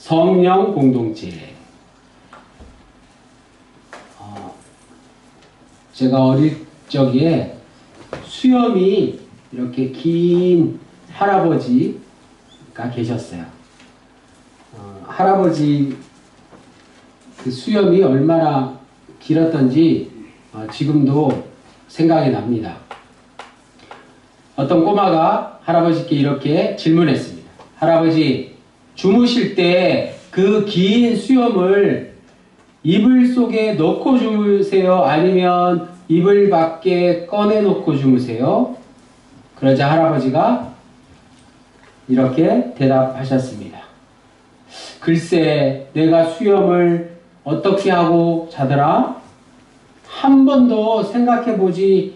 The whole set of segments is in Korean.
성령 공동체. 제가 어릴 적에 수염이 이렇게 긴 할아버지가 계셨어요. 할아버지 그 수염이 얼마나 길었던지 지금도 생각이 납니다. 어떤 꼬마가 할아버지께 이렇게 질문했습니다. 할아버지, 주무실 때 그 긴 수염을 이불 속에 넣고 주무세요? 아니면 이불 밖에 꺼내놓고 주무세요? 그러자 할아버지가 이렇게 대답하셨습니다. 글쎄, 내가 수염을 어떻게 하고 자더라? 한 번도 생각해보지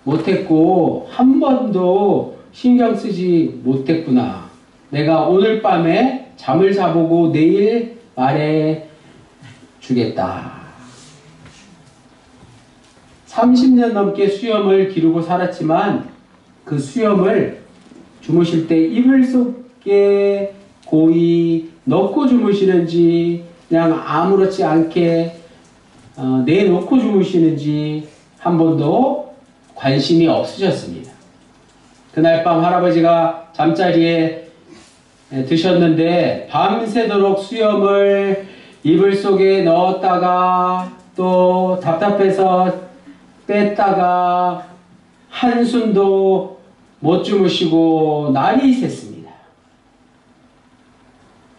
못했고 한 번도 신경 쓰지 못했구나. 내가 오늘 밤에 잠을 자보고 내일 말해 주겠다. 30년 넘게 수염을 기르고 살았지만 그 수염을 주무실 때 이불 속에 고이 넣고 주무시는지 그냥 아무렇지 않게 내놓고 주무시는지 한 번도 관심이 없으셨습니다. 그날 밤 할아버지가 잠자리에 드셨는데 밤새도록 수염을 이불 속에 넣었다가 또 답답해서 뺐다가 한숨도 못 주무시고 날이 샜습니다.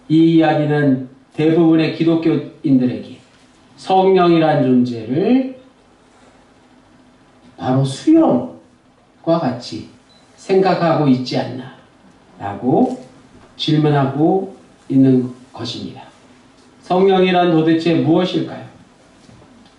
이 이야기는 대부분의 기독교인들에게 성령이란 존재를 바로 수염과 같이 생각하고 있지 않나 라고 질문하고 있는 것입니다. 성령이란 도대체 무엇일까요?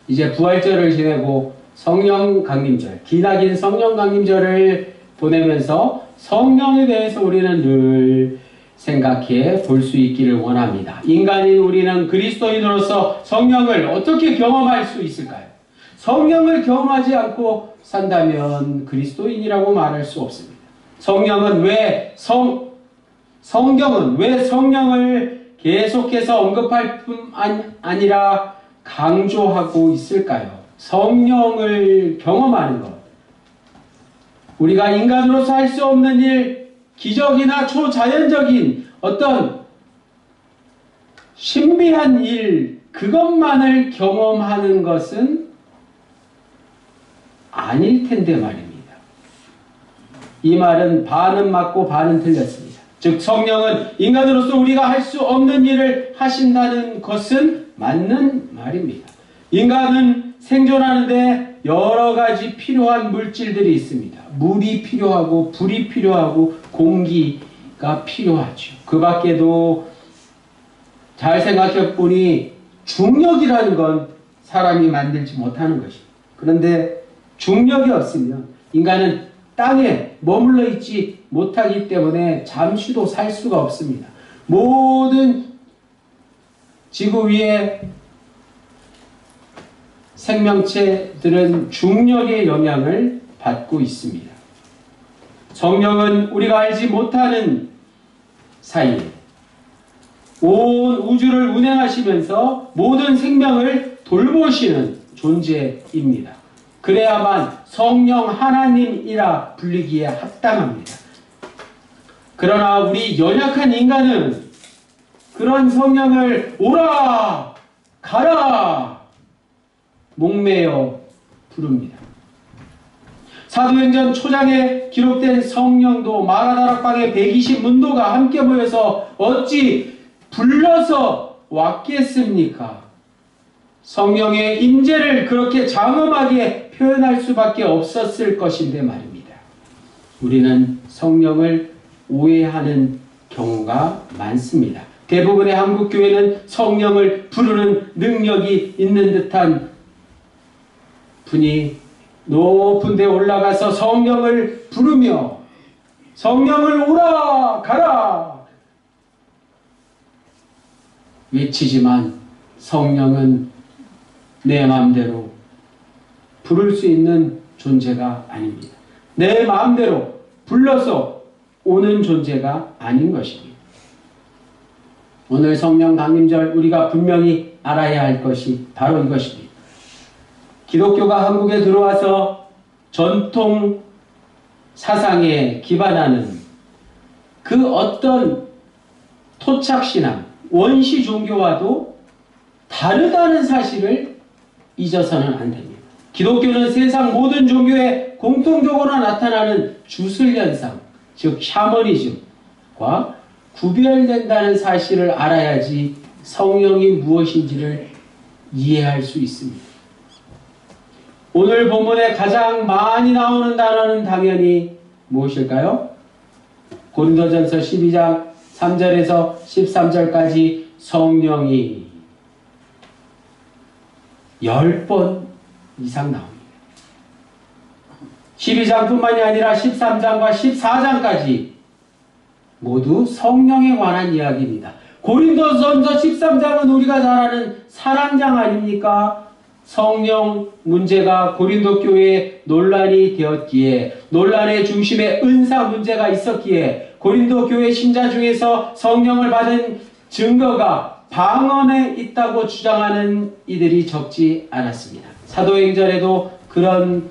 이제 부활절을 지내고 성령 강림절, 기나긴 성령 강림절을 보내면서 성령에 대해서 우리는 늘 생각해 볼 수 있기를 원합니다. 인간인 우리는 그리스도인으로서 성령을 어떻게 경험할 수 있을까요? 성령을 경험하지 않고 산다면 그리스도인이라고 말할 수 없습니다. 성경은 왜 성령을 계속해서 언급할 뿐 아니라 강조하고 있을까요? 성령을 경험하는 것. 우리가 인간으로서 할 수 없는 일, 기적이나 초자연적인 어떤 신비한 일, 그것만을 경험하는 것은 아닐 텐데 말입니다. 이 말은 반은 맞고 반은 틀렸습니다. 즉 성령은 인간으로서 우리가 할 수 없는 일을 하신다는 것은 맞는 말입니다. 인간은 생존하는데 여러 가지 필요한 물질들이 있습니다. 물이 필요하고 불이 필요하고 공기가 필요하죠. 그 밖에도 잘 생각해 보니 중력이라는 건 사람이 만들지 못하는 것입니다. 그런데 중력이 없으면 인간은 땅에 머물러 있지 못하기 때문에 잠시도 살 수가 없습니다. 모든 지구 위에 생명체들은 중력의 영향을 받고 있습니다. 성령은 우리가 알지 못하는 사이에 온 우주를 운행하시면서 모든 생명을 돌보시는 존재입니다. 그래야만 성령 하나님이라 불리기에 합당합니다. 그러나 우리 연약한 인간은 그런 성령을 오라 가라 목매어 부릅니다. 사도행전 초장에 기록된 성령도 마가다락방에 120문도가 함께 모여서 어찌 불러서 왔겠습니까? 성령의 임재를 그렇게 장엄하게 표현할 수밖에 없었을 것인데 말입니다. 우리는 성령을 오해하는 경우가 많습니다. 대부분의 한국 교회는 성령을 부르는 능력이 있는 듯한 분이 높은 데 올라가서 성령을 부르며 성령을 오라 가라 외치지만 성령은 내 마음대로 부를 수 있는 존재가 아닙니다. 내 마음대로 불러서 오는 존재가 아닌 것입니다. 오늘 성령 강림절 우리가 분명히 알아야 할 것이 바로 이것입니다. 기독교가 한국에 들어와서 전통 사상에 기반하는 그 어떤 토착신앙, 원시 종교와도 다르다는 사실을 잊어서는 안 됩니다. 기독교는 세상 모든 종교에 공통적으로 나타나는 주술현상, 즉 샤머니즘과 구별된다는 사실을 알아야지 성령이 무엇인지를 이해할 수 있습니다. 오늘 본문에 가장 많이 나오는 단어는 당연히 무엇일까요? 고린도전서 12장 3절에서 13절까지 성령이 10번 이상 나옵니다. 12장뿐만이 아니라 13장과 14장까지 모두 성령에 관한 이야기입니다. 고린도전서 13장은 우리가 잘 아는 사랑장 아닙니까? 성령 문제가 고린도 교회에 논란이 되었기에, 논란의 중심에 은사 문제가 있었기에 고린도 교회 신자 중에서 성령을 받은 증거가 방언에 있다고 주장하는 이들이 적지 않았습니다. 사도행전에도 그런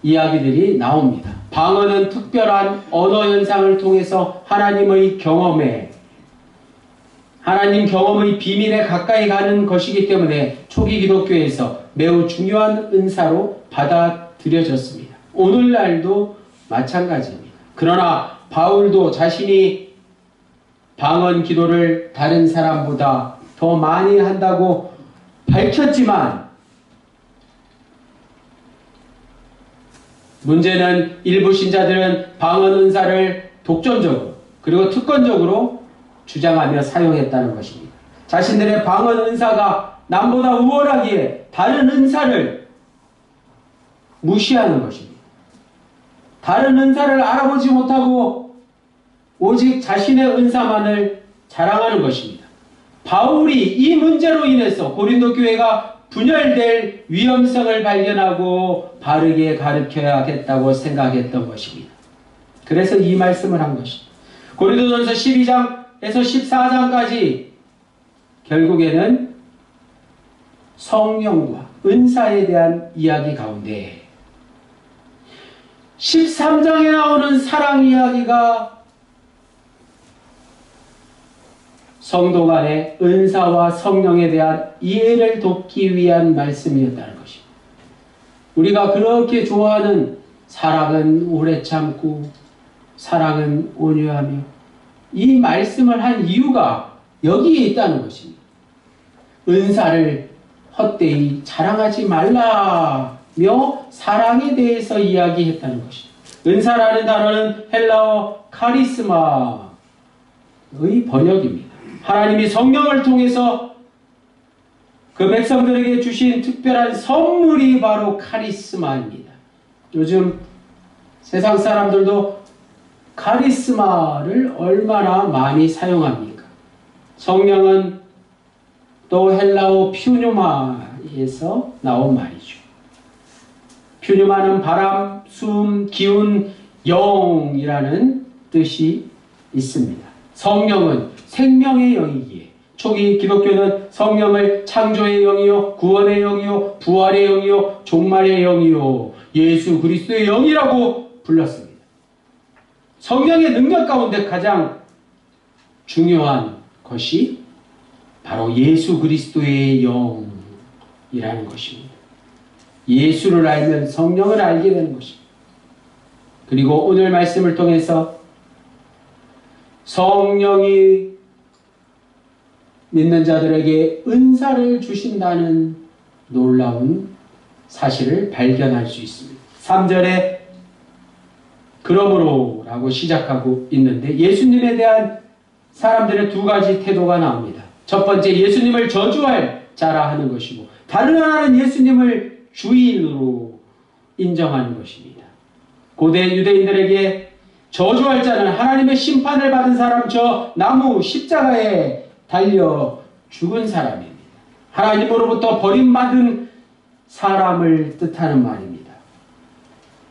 이야기들이 나옵니다. 방언은 특별한 언어 현상을 통해서 하나님 경험의 비밀에 가까이 가는 것이기 때문에 초기 기독교에서 매우 중요한 은사로 받아들여졌습니다. 오늘날도 마찬가지입니다. 그러나 바울도 자신이 방언 기도를 다른 사람보다 더 많이 한다고 밝혔지만, 문제는 일부 신자들은 방언 은사를 독점적으로 그리고 특권적으로 주장하며 사용했다는 것입니다. 자신들의 방언 은사가 남보다 우월하기에 다른 은사를 무시하는 것입니다. 다른 은사를 알아보지 못하고 오직 자신의 은사만을 자랑하는 것입니다. 바울이 이 문제로 인해서 고린도 교회가 분열될 위험성을 발견하고 바르게 가르쳐야겠다고 생각했던 것입니다. 그래서 이 말씀을 한 것입니다. 고린도전서 12장에서 14장까지 결국에는 성령과 은사에 대한 이야기 가운데 13장에 나오는 사랑 이야기가 성도 간의 은사와 성령에 대한 이해를 돕기 위한 말씀이었다는 것입니다. 우리가 그렇게 좋아하는 사랑은 오래 참고 사랑은 온유하며, 이 말씀을 한 이유가 여기에 있다는 것입니다. 은사를 헛되이 자랑하지 말라며 사랑에 대해서 이야기했다는 것입니다. 은사라는 단어는 헬라어 카리스마의 번역입니다. 하나님이 성령을 통해서 그 백성들에게 주신 특별한 선물이 바로 카리스마입니다. 요즘 세상 사람들도 카리스마를 얼마나 많이 사용합니까? 성령은 또 헬라어 퓨뉴마에서 나온 말이죠. 퓨뉴마는 바람, 숨, 기운, 영이라는 뜻이 있습니다. 성령은 생명의 영이기에 초기 기독교는 성령을 창조의 영이요, 구원의 영이요, 부활의 영이요, 종말의 영이요, 예수 그리스도의 영이라고 불렀습니다. 성령의 능력 가운데 가장 중요한 것이 바로 예수 그리스도의 영이라는 것입니다. 예수를 알면 성령을 알게 되는 것입니다. 그리고 오늘 말씀을 통해서 성령이 믿는 자들에게 은사를 주신다는 놀라운 사실을 발견할 수 있습니다. 3절에 그러므로 라고 시작하고 있는데 예수님에 대한 사람들의 두 가지 태도가 나옵니다. 첫 번째, 예수님을 저주할 자라 하는 것이고, 다른 하나는 예수님을 주인으로 인정하는 것입니다. 고대 유대인들에게 저주할 자는 하나님의 심판을 받은 사람, 저 나무 십자가에 달려 죽은 사람입니다. 하나님으로부터 버림받은 사람을 뜻하는 말입니다.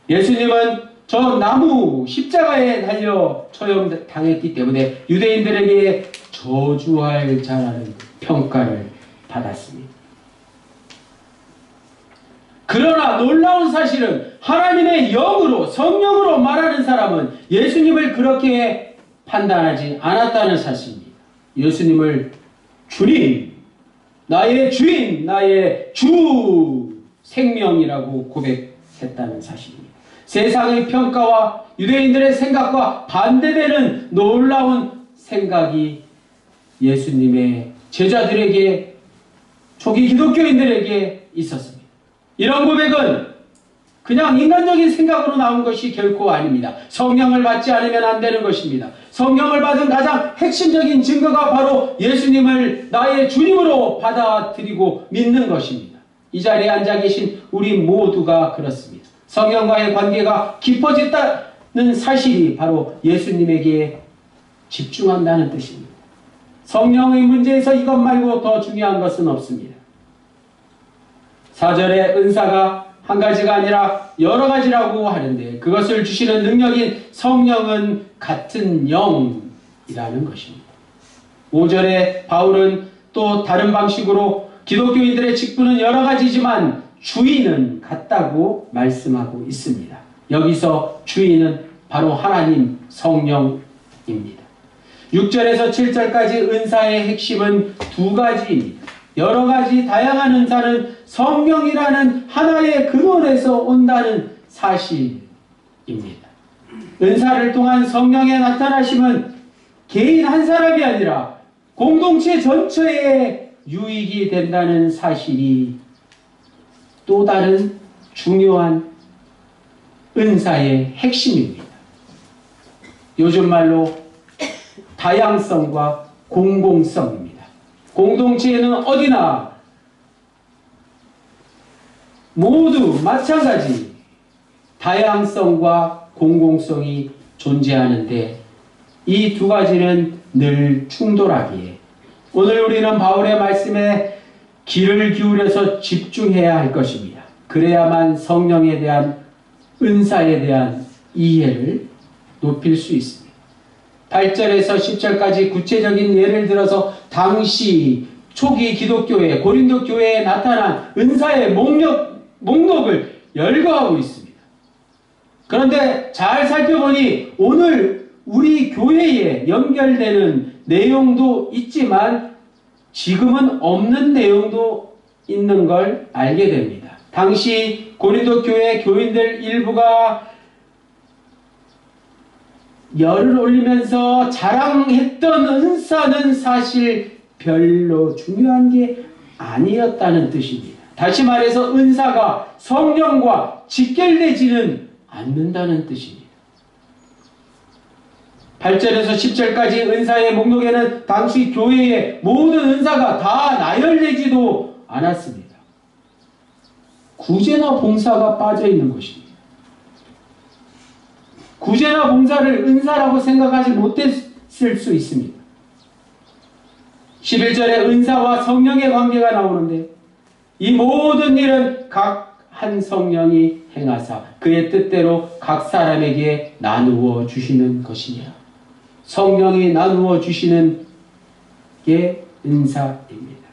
예수님은 저 나무 십자가에 달려 처형당했기 때문에 유대인들에게 저주할 자라는 평가를 받았습니다. 그러나 놀라운 사실은 하나님의 영으로, 성령으로 말하는 사람은 예수님을 그렇게 판단하지 않았다는 사실입니다. 예수님을 주님, 나의 주인, 나의 주 생명이라고 고백했다는 사실입니다. 세상의 평가와 유대인들의 생각과 반대되는 놀라운 생각이 예수님의 제자들에게, 초기 기독교인들에게 있었습니다. 이런 고백은 그냥 인간적인 생각으로 나온 것이 결코 아닙니다. 성령을 받지 않으면 안 되는 것입니다. 성령을 받은 가장 핵심적인 증거가 바로 예수님을 나의 주님으로 받아들이고 믿는 것입니다. 이 자리에 앉아 계신 우리 모두가 그렇습니다. 성령과의 관계가 깊어졌다는 사실이 바로 예수님에게 집중한다는 뜻입니다. 성령의 문제에서 이것 말고 더 중요한 것은 없습니다. 4절에 은사가 한 가지가 아니라 여러 가지라고 하는데 그것을 주시는 능력인 성령은 같은 영이라는 것입니다. 5절에 바울은 또 다른 방식으로 기독교인들의 직분은 여러 가지지만 주인은 같다고 말씀하고 있습니다. 여기서 주인은 바로 하나님 성령입니다. 6절에서 7절까지 은사의 핵심은 두 가지입니다. 여러 가지 다양한 은사는 성령이라는 하나의 근원에서 온다는 사실입니다. 은사를 통한 성령의 나타나심은 개인 한 사람이 아니라 공동체 전체에 유익이 된다는 사실이 또 다른 중요한 은사의 핵심입니다. 요즘 말로 다양성과 공공성입니다. 공동체에는 어디나 모두 마찬가지 다양성과 공공성이 존재하는데 이 두 가지는 늘 충돌하기에 오늘 우리는 바울의 말씀에 귀를 기울여서 집중해야 할 것입니다. 그래야만 성령에 대한 은사에 대한 이해를 높일 수 있습니다. 8절에서 10절까지 구체적인 예를 들어서 당시 초기 기독교회, 고린도 교회에 나타난 은사의 목록을 열거하고 있습니다. 그런데 잘 살펴보니 오늘 우리 교회에 연결되는 내용도 있지만 지금은 없는 내용도 있는 걸 알게 됩니다. 당시 고린도 교회 교인들 일부가 열을 올리면서 자랑했던 은사는 사실 별로 중요한 게 아니었다는 뜻입니다. 다시 말해서 은사가 성령과 직결되지는 않는다는 뜻입니다. 8절에서 10절까지 은사의 목록에는 당시 교회의 모든 은사가 다 나열되지도 않았습니다. 구제나 봉사가 빠져 있는 것입니다. 구제나 봉사를 은사라고 생각하지 못했을 수 있습니다. 11절에 은사와 성령의 관계가 나오는데 이 모든 일은 각 한 성령이 행하사 그의 뜻대로 각 사람에게 나누어 주시는 것이니라. 성령이 나누어 주시는 게 은사입니다.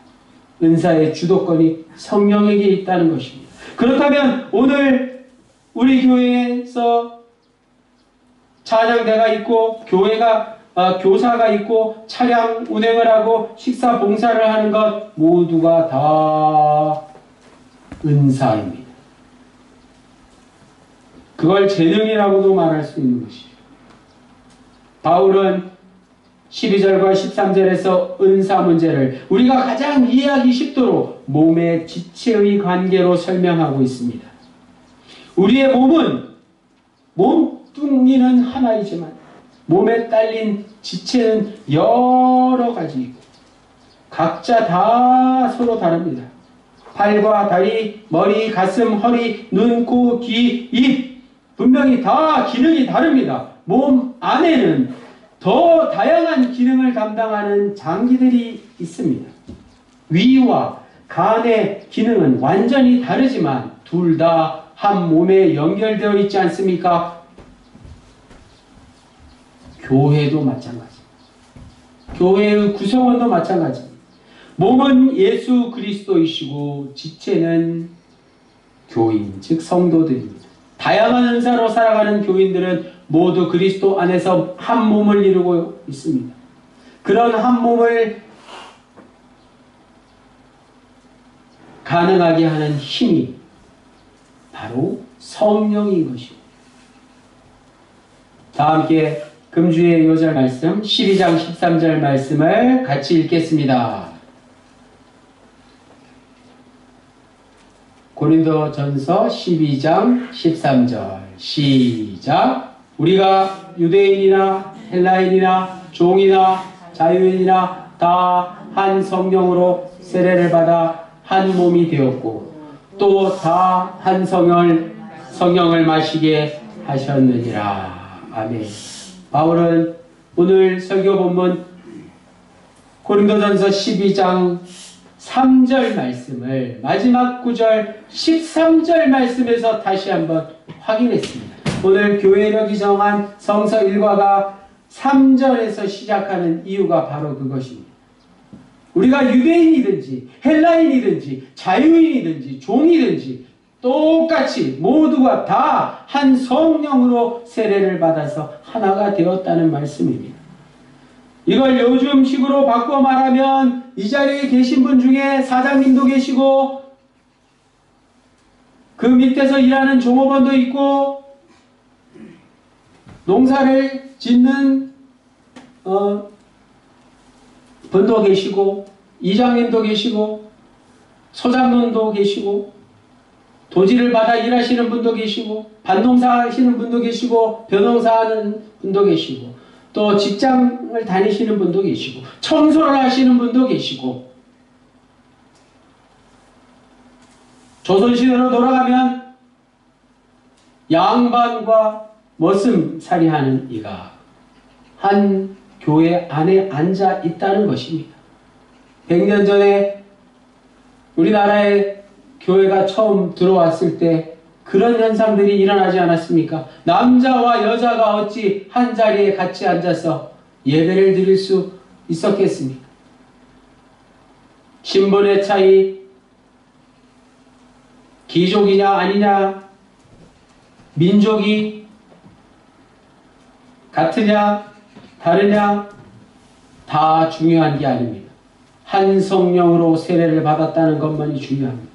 은사의 주도권이 성령에게 있다는 것입니다. 그렇다면 오늘 우리 교회에서 찬양대가 있고 교사가 있고 차량 운행을 하고 식사 봉사를 하는 것 모두가 다 은사입니다. 그걸 재능이라고도 말할 수 있는 것이죠. 바울은 12절과 13절에서 은사 문제를 우리가 가장 이해하기 쉽도록 몸의 지체의 관계로 설명하고 있습니다. 우리의 몸은 몸뚱이는 하나이지만 몸에 딸린 지체는 여러 가지이고 각자 다 서로 다릅니다. 팔과 다리, 머리, 가슴, 허리, 눈, 코, 귀, 입 분명히 다 기능이 다릅니다. 몸 안에는 더 다양한 기능을 담당하는 장기들이 있습니다. 위와 간의 기능은 완전히 다르지만 둘 다 한 몸에 연결되어 있지 않습니까? 교회도 마찬가지입니다. 교회의 구성원도 마찬가지입니다. 몸은 예수 그리스도이시고 지체는 교인, 즉 성도들입니다. 다양한 은사로 살아가는 교인들은 모두 그리스도 안에서 한 몸을 이루고 있습니다. 그런 한 몸을 가능하게 하는 힘이 바로 성령인 것입니다. 다 함께 금주의 요절 말씀 12장 13절 말씀을 같이 읽겠습니다. 고린도전서 12장 13절 시작. 우리가 유대인이나 헬라인이나 종이나 자유인이나 다 한 성령으로 세례를 받아 한 몸이 되었고 또 다 한 성령을 마시게 하셨느니라. 아멘. 바울은 오늘 설교 본문 고린도전서 12장 3절 말씀을 마지막 9절 13절 말씀에서 다시 한번 확인했습니다. 오늘 교회력이 정한 성서 일과가 3절에서 시작하는 이유가 바로 그것입니다. 우리가 유대인이든지 헬라인이든지 자유인이든지 종이든지 똑같이 모두가 다 한 성령으로 세례를 받아서 하나가 되었다는 말씀입니다. 이걸 요즘식으로 바꿔 말하면 이 자리에 계신 분 중에 사장님도 계시고 그 밑에서 일하는 종업원도 있고 농사를 짓는 분도 계시고 이장님도 계시고 소장님도 계시고 도지를 받아 일하시는 분도 계시고 밭농사 하시는 분도 계시고 벼농사 하는 분도 계시고 또 직장을 다니시는 분도 계시고 청소를 하시는 분도 계시고 조선시대로 돌아가면 양반과 머슴살이 하는 이가 한 교회 안에 앉아 있다는 것입니다. 100년 전에 우리나라에 교회가 처음 들어왔을 때 그런 현상들이 일어나지 않았습니까? 남자와 여자가 어찌 한 자리에 같이 앉아서 예배를 드릴 수 있었겠습니까? 신분의 차이, 귀족이냐 아니냐, 민족이 같으냐 다르냐 다 중요한 게 아닙니다. 한 성령으로 세례를 받았다는 것만이 중요합니다.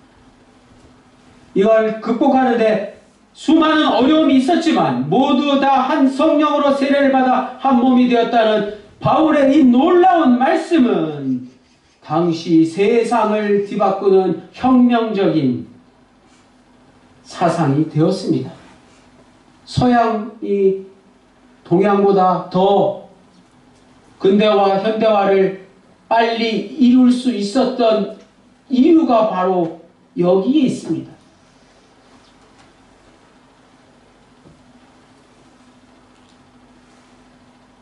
이걸 극복하는데 수많은 어려움이 있었지만 모두 다 한 성령으로 세례를 받아 한 몸이 되었다는 바울의 이 놀라운 말씀은 당시 세상을 뒤바꾸는 혁명적인 사상이 되었습니다. 서양이 동양보다 더 근대화, 현대화를 빨리 이룰 수 있었던 이유가 바로 여기에 있습니다.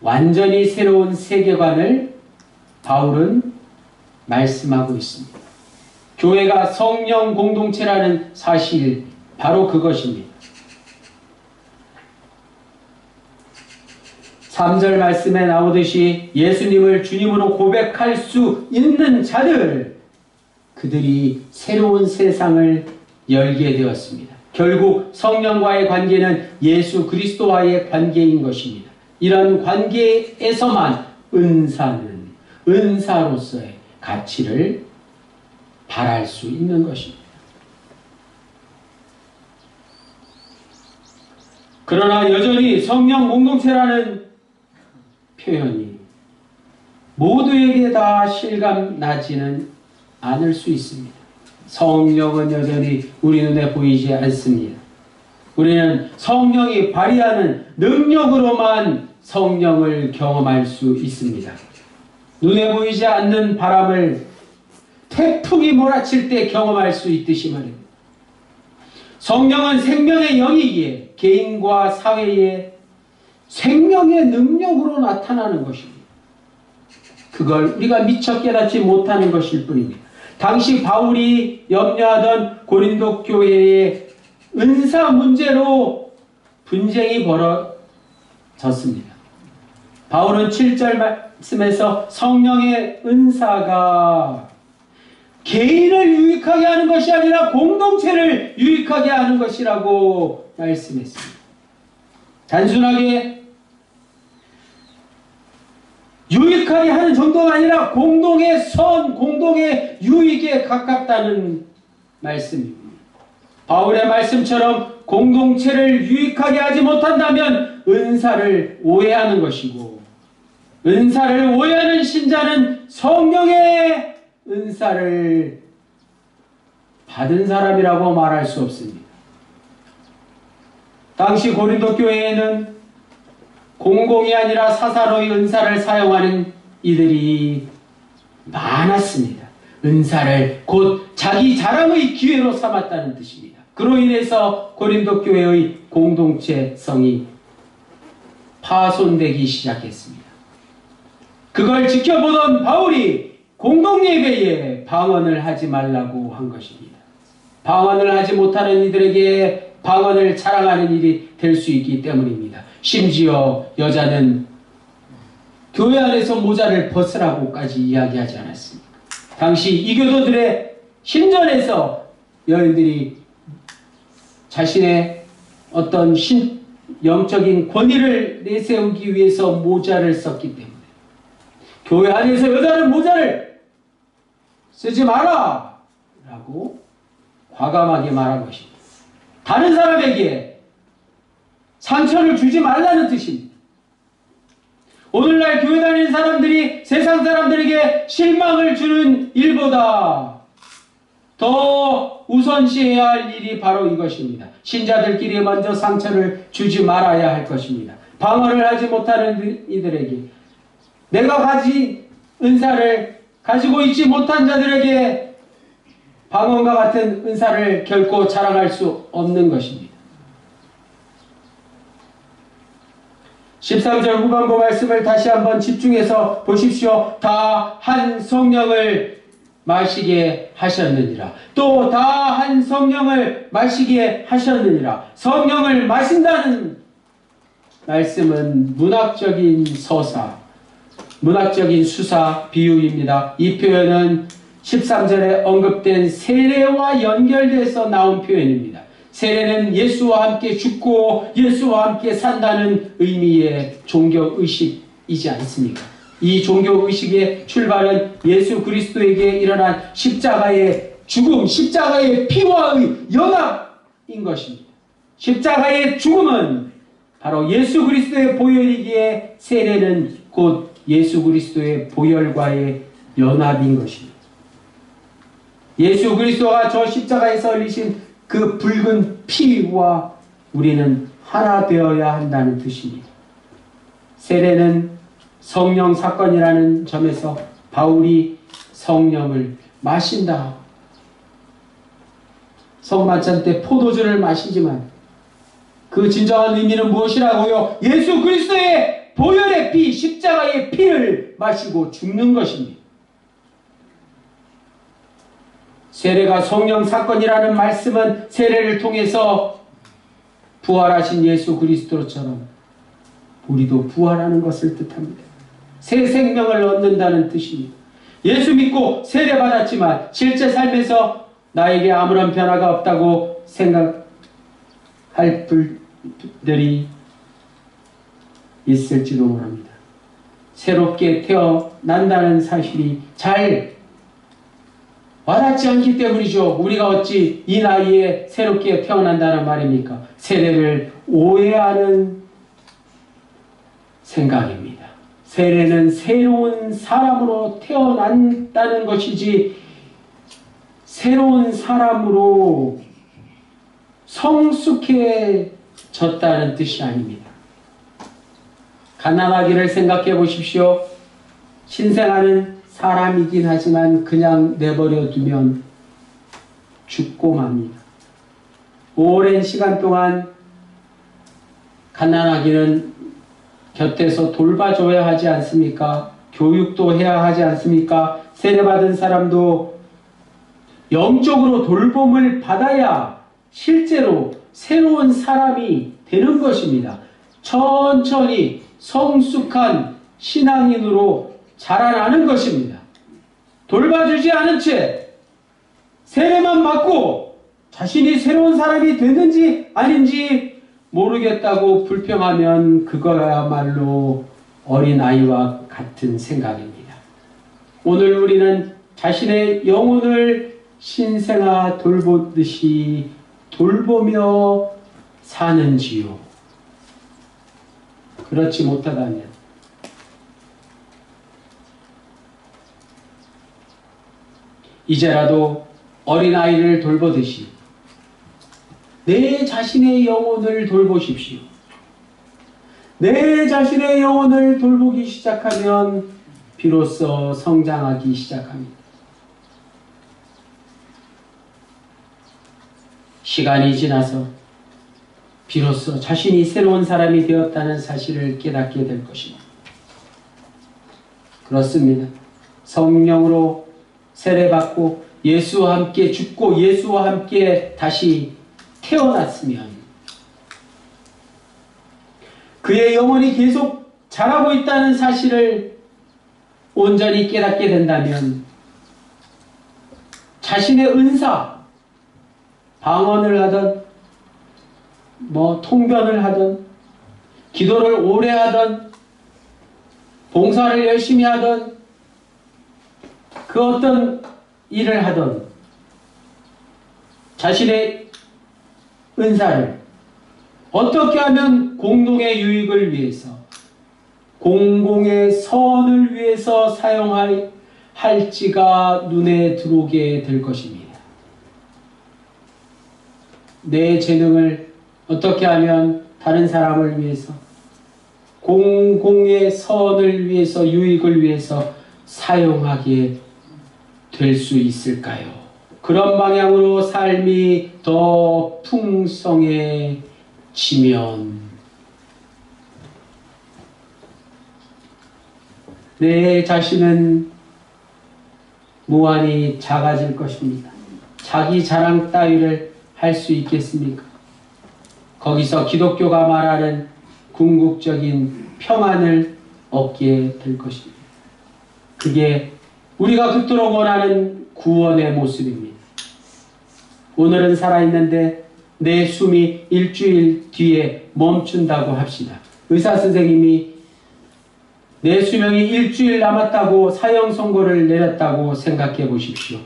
완전히 새로운 세계관을 바울은 말씀하고 있습니다. 교회가 성령 공동체라는 사실, 바로 그것입니다. 3절 말씀에 나오듯이 예수님을 주님으로 고백할 수 있는 자들, 그들이 새로운 세상을 열게 되었습니다. 결국 성령과의 관계는 예수 그리스도와의 관계인 것입니다. 이런 관계에서만 은사는 은사로서의 가치를 발할 수 있는 것입니다. 그러나 여전히 성령 공동체라는 표현이 모두에게 다 실감나지는 않을 수 있습니다. 성령은 여전히 우리 눈에 보이지 않습니다. 우리는 성령이 발휘하는 능력으로만 성령을 경험할 수 있습니다. 눈에 보이지 않는 바람을 태풍이 몰아칠 때 경험할 수 있듯이 말입니다. 성령은 생명의 영이기에 개인과 사회에 생명의 능력으로 나타나는 것입니다. 그걸 우리가 미처 깨닫지 못하는 것일 뿐입니다. 당시 바울이 염려하던 고린도 교회의 은사 문제로 분쟁이 벌어졌습니다. 바울은 7절 말씀에서 성령의 은사가 개인을 유익하게 하는 것이 아니라 공동체를 유익하게 하는 것이라고 말씀했습니다. 단순하게 유익하게 하는 정도가 아니라 공동의 선, 공동의 유익에 가깝다는 말씀입니다. 바울의 말씀처럼 공동체를 유익하게 하지 못한다면 은사를 오해하는 것이고, 은사를 오해하는 신자는 성령의 은사를 받은 사람이라고 말할 수 없습니다. 당시 고린도 교회에는 공공이 아니라 사사로이 은사를 사용하는 이들이 많았습니다. 은사를 곧 자기 자랑의 기회로 삼았다는 뜻입니다. 그로 인해서 고린도 교회의 공동체성이 파손되기 시작했습니다. 그걸 지켜보던 바울이 공동예배에 방언을 하지 말라고 한 것입니다. 방언을 하지 못하는 이들에게 방언을 자랑하는 일이 될 수 있기 때문입니다. 심지어 여자는 교회 안에서 모자를 벗으라고까지 이야기하지 않았습니다. 당시 이교도들의 신전에서 여인들이 자신의 어떤 영적인 권위를 내세우기 위해서 모자를 썼기 때문에 교회 안에서 여자는 모자를 쓰지 마라 라고 과감하게 말한 것입니다. 다른 사람에게 상처를 주지 말라는 뜻입니다. 오늘날 교회 다니는 사람들이 세상 사람들에게 실망을 주는 일보다 더 우선시해야 할 일이 바로 이것입니다. 신자들끼리 먼저 상처를 주지 말아야 할 것입니다. 방언을 하지 못하는 이들에게, 내가 가진 은사를 가지고 있지 못한 자들에게 방언과 같은 은사를 결코 자랑할 수 없는 것입니다. 13절 후반부 말씀을 다시 한번 집중해서 보십시오. 다 한 성령을 마시게 하셨느니라. 또 다 한 성령을 마시게 하셨느니라. 성령을 마신다는 말씀은 문학적인 서사, 문학적인 수사, 비유입니다. 이 표현은 13절에 언급된 세례와 연결돼서 나온 표현입니다. 세례는 예수와 함께 죽고 예수와 함께 산다는 의미의 종교의식이지 않습니까? 이 종교의식의 출발은 예수 그리스도에게 일어난 십자가의 죽음, 십자가의 피와의 연합인 것입니다. 십자가의 죽음은 바로 예수 그리스도의 보혈이기에 세례는 곧 예수 그리스도의 보혈과의 연합인 것입니다. 예수 그리스도가 저 십자가에서 흘리신 그 붉은 피와 우리는 하나 되어야 한다는 뜻입니다. 세례는 성령 사건이라는 점에서 바울이 성령을 마신다. 성만찬 때 포도주를 마시지만 그 진정한 의미는 무엇이라고요? 예수 그리스도의 보혈의 피, 십자가의 피를 마시고 죽는 것입니다. 세례가 성령 사건이라는 말씀은 세례를 통해서 부활하신 예수 그리스도처럼 우리도 부활하는 것을 뜻합니다. 새 생명을 얻는다는 뜻입니다. 예수 믿고 세례 받았지만 실제 삶에서 나에게 아무런 변화가 없다고 생각할 분들이 있을지도 모릅니다. 새롭게 태어난다는 사실이 잘 와닿지 않기 때문이죠. 우리가 어찌 이 나이에 새롭게 태어난다는 말입니까? 세례를 오해하는 생각입니다. 세례는 새로운 사람으로 태어난다는 것이지 새로운 사람으로 성숙해졌다는 뜻이 아닙니다. 가난하기를 생각해 보십시오. 신생아는 사람이긴 하지만 그냥 내버려 두면 죽고 맙니다. 오랜 시간 동안 갓난아기는 곁에서 돌봐줘야 하지 않습니까? 교육도 해야 하지 않습니까? 세례받은 사람도 영적으로 돌봄을 받아야 실제로 새로운 사람이 되는 것입니다. 천천히 성숙한 신앙인으로 자라나는 것입니다. 돌봐주지 않은 채 세례만 맞고 자신이 새로운 사람이 됐는지 아닌지 모르겠다고 불평하면 그거야말로 어린아이와 같은 생각입니다. 오늘 우리는 자신의 영혼을 신생아 돌보듯이 돌보며 사는지요? 그렇지 못하다면 이제라도 어린아이를 돌보듯이 내 자신의 영혼을 돌보십시오. 내 자신의 영혼을 돌보기 시작하면 비로소 성장하기 시작합니다. 시간이 지나서 비로소 자신이 새로운 사람이 되었다는 사실을 깨닫게 될 것입니다. 그렇습니다. 성령으로 세례받고 예수와 함께 죽고 예수와 함께 다시 태어났으면 그의 영혼이 계속 자라고 있다는 사실을 온전히 깨닫게 된다면 자신의 은사, 방언을 하든 통변을 하든 기도를 오래 하든 봉사를 열심히 하든 그 어떤 일을 하든 자신의 은사를 어떻게 하면 공동의 유익을 위해서 공공의 선을 위해서 사용할지가 눈에 들어오게 될 것입니다. 내 재능을 어떻게 하면 다른 사람을 위해서 공공의 선을 위해서 유익을 위해서 사용하게 될 수 있을까요? 그런 방향으로 삶이 더 풍성해지면 내 자신은 무한히 작아질 것입니다. 자기 자랑 따위를 할 수 있겠습니까? 거기서 기독교가 말하는 궁극적인 평안을 얻게 될 것입니다. 그게 우리가 그토록 원하는 구원의 모습입니다. 오늘은 살아있는데 내 숨이 일주일 뒤에 멈춘다고 합시다. 의사 선생님이 내 수명이 일주일 남았다고 사형 선고를 내렸다고 생각해 보십시오.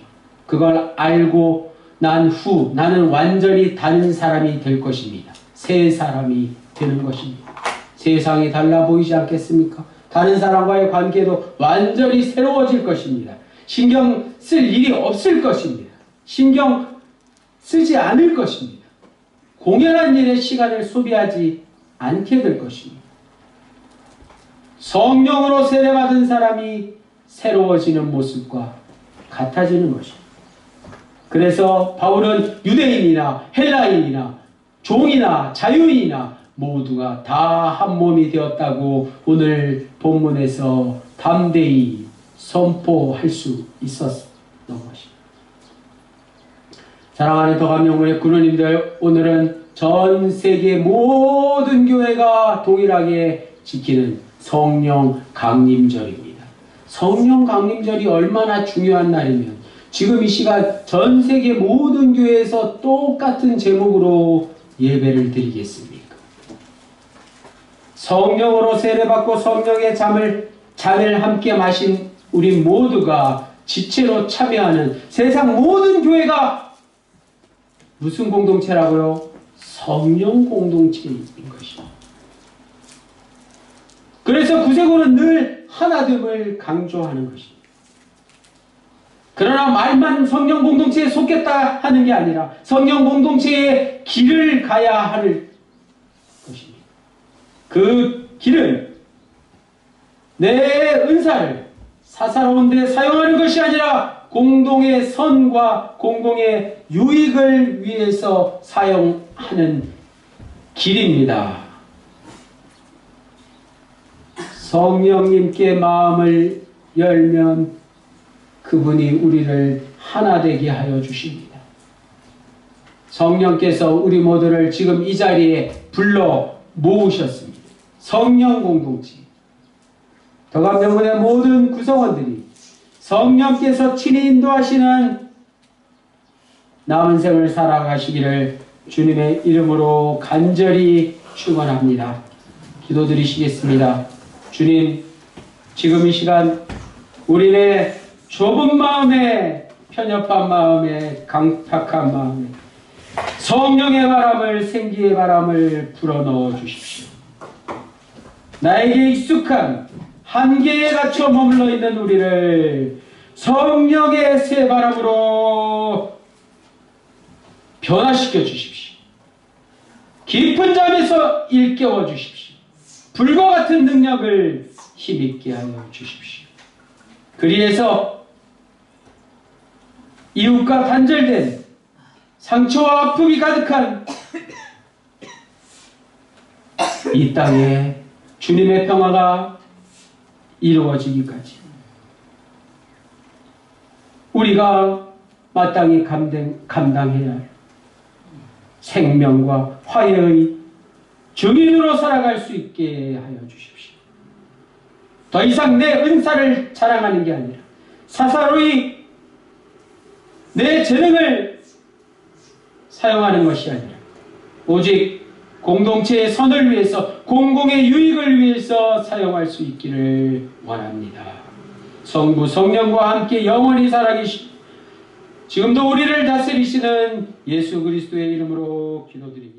그걸 알고 난 후 나는 완전히 다른 사람이 될 것입니다. 새 사람이 되는 것입니다. 세상이 달라 보이지 않겠습니까? 다른 사람과의 관계도 완전히 새로워질 것입니다. 신경 쓸 일이 없을 것입니다. 신경 쓰지 않을 것입니다. 공연한 일에 시간을 소비하지 않게 될 것입니다. 성령으로 세례받은 사람이 새로워지는 모습과 같아지는 것입니다. 그래서 바울은 유대인이나 헬라인이나 종이나 자유인이나 모두가 다 한 몸이 되었다고 오늘 본문에서 담대히 선포할 수 있었던 것입니다. 사랑하는 더감영문의 군우님들, 오늘은 전 세계 모든 교회가 동일하게 지키는 성령 강림절입니다. 성령 강림절이 얼마나 중요한 날이면 지금 이 시간 전 세계 모든 교회에서 똑같은 제목으로 예배를 드리겠습니까? 성령으로 세례받고 성령의 잔을 함께 마신 우리 모두가 지체로 참여하는 세상 모든 교회가 무슨 공동체라고요? 성령 공동체인 것이죠. 그래서 구세군은 늘 하나됨을 강조하는 것입니다. 그러나 말만 성령 공동체에 속겠다 하는 게 아니라 성령 공동체의 길을 가야 할 것입니다. 그 길은 내 은사를 사사로운 데 사용하는 것이 아니라 공동의 선과 공동의 유익을 위해서 사용하는 길입니다. 성령님께 마음을 열면 그분이 우리를 하나 되게 하여 주십니다. 성령께서 우리 모두를 지금 이 자리에 불러 모으셨습니다. 성령 공동체. 더감명문의 모든 구성원들이 성령께서 친히 인도하시는 남은 생을 살아가시기를 주님의 이름으로 간절히 축원합니다. 기도드리시겠습니다. 주님, 지금 이 시간 우리의 좁은 마음에, 편협한 마음에, 강팍한 마음에 성령의 바람을, 생기의 바람을 불어넣어 주십시오. 나에게 익숙한 한계에 갇혀 머물러 있는 우리를 성령의 새 바람으로 변화시켜 주십시오. 깊은 잠에서 일깨워 주십시오. 불과 같은 능력을 힘있게 하여 주십시오. 그리해서 이웃과 단절된 상처와 아픔이 가득한 이 땅에 주님의 평화가 이루어지기까지 우리가 마땅히 감당해야 할 생명과 화해의 증인으로 살아갈 수 있게 하여 주십시오. 더 이상 내 은사를 자랑하는 게 아니라 사사로이 내 재능을 사용하는 것이 아니라 오직 공동체의 선을 위해서, 공공의 유익을 위해서 사용할 수 있기를 원합니다. 성부 성령과 함께 영원히 살아계시고 지금도 우리를 다스리시는 예수 그리스도의 이름으로 기도드립니다.